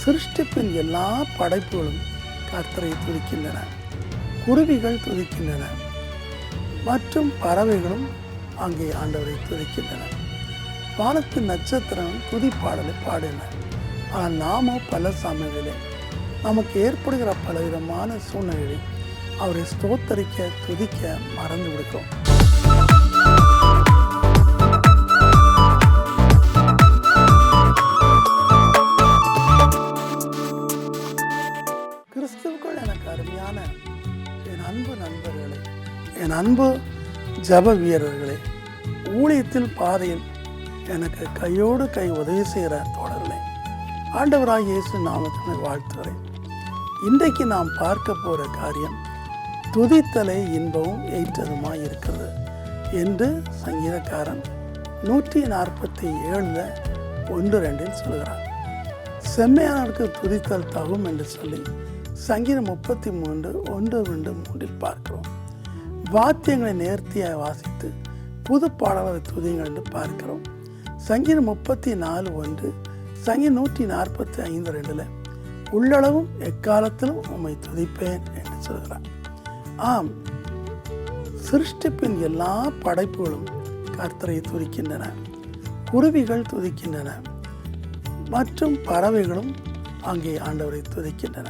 சிருஷ்டிப்பின் எல்லா படைப்புகளும் கர்த்தரை துதிக்கின்றன. குருவிகள் துதிக்கின்றன மற்றும் பறவைகளும் அங்கே ஆண்டவரை துதிக்கின்றன. வானத்தின் நட்சத்திரம் துதிப்பாடலை பாடின. ஆனால் நாமோ பல சமயங்களிலே நமக்கு ஏற்படுகிற பலவிதமான சூழ்நிலைகளில் அவரை ஸ்தோத்தரிக்க துதிக்க மறந்து விடுகிறோம். கிறிஸ்துவுக்குள் எனக்கு அருமையான என் அன்பு நண்பர்களே, என் அன்பு ஜப வீரர்களே, ஊழியத்தில் பாதையில் எனக்கு கையோடு கை உதவி செய்கிற தோழர்களே, ஆண்டவராகிய இயேசு நாமத்தினை வாழ்த்துகிறேன். இன்றைக்கு நாம் பார்க்க போகிற காரியம் துதித்தலை இன்பமும் ஏற்றதுமாய் இருக்கிறது என்று சங்கீதக்காரன் 147 1-2 சொல்கிறார். செம்மையானவருக்கு துதித்தல் தகும் என்று சொல்லி சங்கீதம் 33 1-2-3 பார்க்கிறோம். வாத்தியங்களை நேர்த்தியாக வாசித்து புது பாடல்களை துதிங்கள் என்று பார்க்கிறோம். சங்கீதம் 34:1, சங்கீதம் 145:2 உள்ளளவும் எக்காலத்திலும் உம்மை துதிப்பேன் என்று சொல்கிறார். ஆம், சிருஷ்டிப்பின் எல்லா படைப்புகளும் கர்த்தரை துதிக்கின்றன. குருவிகள் துதிக்கின்றன மற்றும் பறவைகளும் அங்கே ஆண்டவரை துதிக்கின்றன.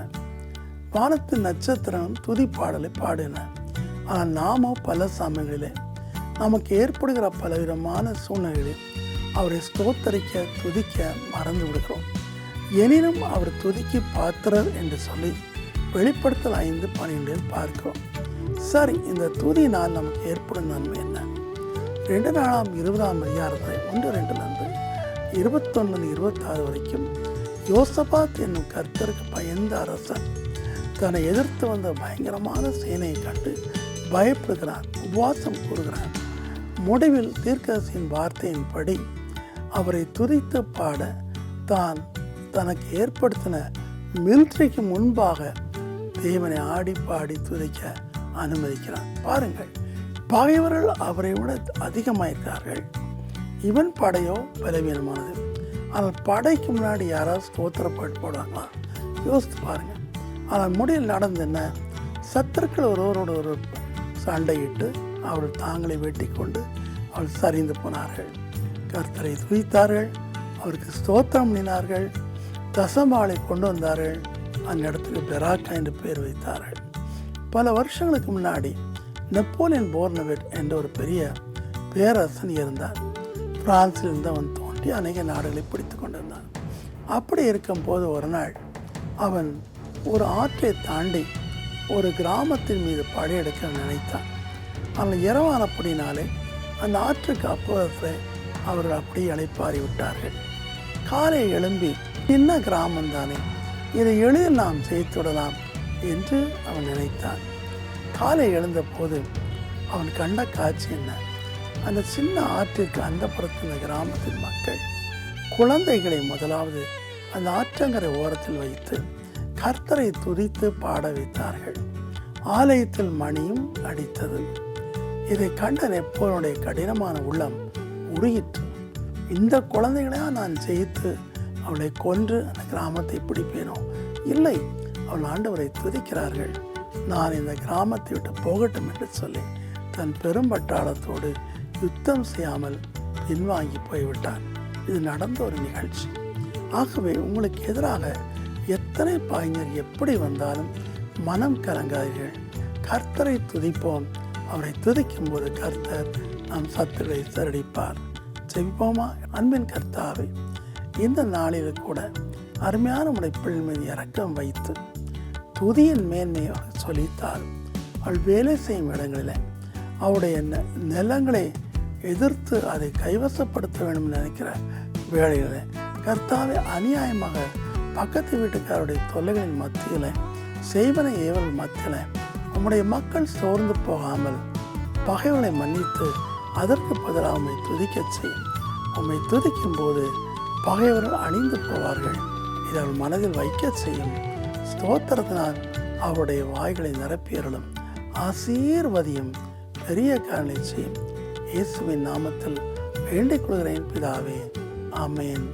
வானத்தின் நட்சத்திரம் துதிப்பாடலை பாடின. ஆனால் நாமோ பல சமயங்களிலே நமக்கு ஏற்படுகிற பலவிதமான சூழ்நிலைகளில் அவரை ஸ்தோத்தரிக்க துதிக்க மறந்து விடுகிறோம். எனினும் அவர் துதிக்கு பாத்திரர் என்று சொல்லி வெளிப்படுத்தல் 5:12 பார்க்கிறோம். சரி, இந்த துதியினால் நமக்கு ஏற்படும் நன்மை என்ன? 2 20 அதிகாரத்தில் 1-2 21-26 வரைக்கும் யோசபாத் என்னும் கர்த்தருக்கு பயந்த அரசன் தன்னை எதிர்த்து வந்த பயங்கரமான சேனையை கண்டு பயப்படுகிறான், உபவாசம் கூறுகிறான். முடிவில் தீர்க்கதரிசியின் வார்த்தையின்படி அவரை துதித்து பாட தான் தனக்கு ஏற்படுத்தின மிலிட்டரிக்கு முன்பாக தேவனை ஆடி பாடி துதிக்க அனுமதிக்கிறான். பாருங்கள், பகைவர்கள் அவரை விட அதிகமாயிருக்கிறார்கள். இவன் படையோ பலவீனமானது. ஆனால் படைக்கு முன்னாடி யாராவது ஸ்தோத்திர பாட்டு போடுவாங்களா? யோசித்து பாருங்கள். ஆனால் முடிவில் நடந்து என்ன? சத்துருக்கள் ஒருவரோடு ஒரு சண்டையிட்டு அவர்கள் தாங்களை வெட்டி கொண்டு அவர்கள் சரிந்து போனார்கள். கர்த்தரை துதித்தார்கள், அவருக்கு ஸ்தோத்திரம் பண்ணினார்கள், தசமாலை கொண்டு வந்தார்கள். அந்த இடத்துக்கு பெராக்கா என்று பெயர் வைத்தார்கள். பல வருஷங்களுக்கு முன்னாடி நெப்போலியன் போர்னவெட் என்ற ஒரு பெரிய பேரரசன் இருந்தார். பிரான்சிலிருந்து அவன் தோன்றி அநேக நாடுகளை பிடித்து கொண்டிருந்தான். அப்படி இருக்கும்போது ஒரு நாள் அவன் ஒரு ஆற்றை தாண்டி ஒரு கிராமத்தின் மீது படையெடுக்க நினைத்தான். அவன் இரவானப்படினாலே அந்த ஆற்றுக்கு அப்புறத்தில் அவர்கள் அப்படியே இளைப்பாறி விட்டார்கள். காலை எழும்பி, சின்ன கிராமந்தானே, இதை எளிதில் நாம் ஜெயித்துவிடலாம் என்று அவன் நினைத்தான். காலை எழுந்த போது அவன் கண்ட காட்சி என்ன? அந்த சின்ன ஆற்றிற்கு அந்த புறத்தில் கிராமத்தின் மக்கள் குழந்தைகளை முதலாவது அந்த ஆற்றங்கரை ஓரத்தில் வைத்து கர்த்தரை துதித்து பாட வைத்தார்கள். ஆலயத்தில் மணியும் அடித்தது. இதை கண்ட நெப்போலியனுடைய கடினமான உள்ளம் உருகிற்று. இந்த குழந்தைகளையா நான் ஜெயித்து அவளை கொன்று அந்த கிராமத்தை பிடிப்பேனோ? இல்லை, அவள் ஆண்டவரை துதிக்கிறார்கள், நான் இந்த கிராமத்தை விட்டு போகட்டும் என்று சொல்லி தன் பெரும்பட்டாளத்தோடு யுத்தம் செய்யாமல் பின்வாங்கி போய்விட்டான். இது நடந்த ஒரு நிகழ்ச்சி. ஆகவே உங்களுக்கு எதிராக எத்தனை பாய்ஞர் எப்படி வந்தாலும் மனம் கலங்காதீர்கள். கர்த்தரை துதிப்போம். அவரை துதிக்கும் போது கர்த்தர் நம் சத்துரை சரடிப்பார். ஜெபிப்போமா? அன்பின் கர்த்தாவே, இந்த நாளில் கூட அருமையான உடைய பிள்ளை மீது இரக்கம் வைத்து துதியின் மேன்மையை சொல்லித்தார். அவள் வேலை செய்யும் இடங்களில் அவருடைய நிலங்களை எதிர்த்து அதை கைவசப்படுத்த வேண்டும் நினைக்கிற வேளைகளில் கர்த்தாவே, அநியாயமாக பக்கத்து வீட்டுக்காருடைய தொல்லைகளின் மத்தியில் செய்வனை ஏவல் மத்தியில் உம்முடைய மக்கள் சோர்ந்து போகாமல் பகைவனை மன்னித்து அதற்கு பதிலாக உம்மை துதிக்க செய்யும். உம்மை துதிக்கும் போது பகைவர்கள் அணிந்து போவார்கள். இதை அவள் மனதில் வைக்க செய்யும். ஸ்தோத்திரத்தினால் அவருடைய வாய்களை நிரப்பியர்களும் ஆசீர்வதியும் பெரிய காரணை செய்யும். இயேசுவின் நாமத்தில் வேண்டிக் கொள்கிறேன் பிதாவே, ஆமென்.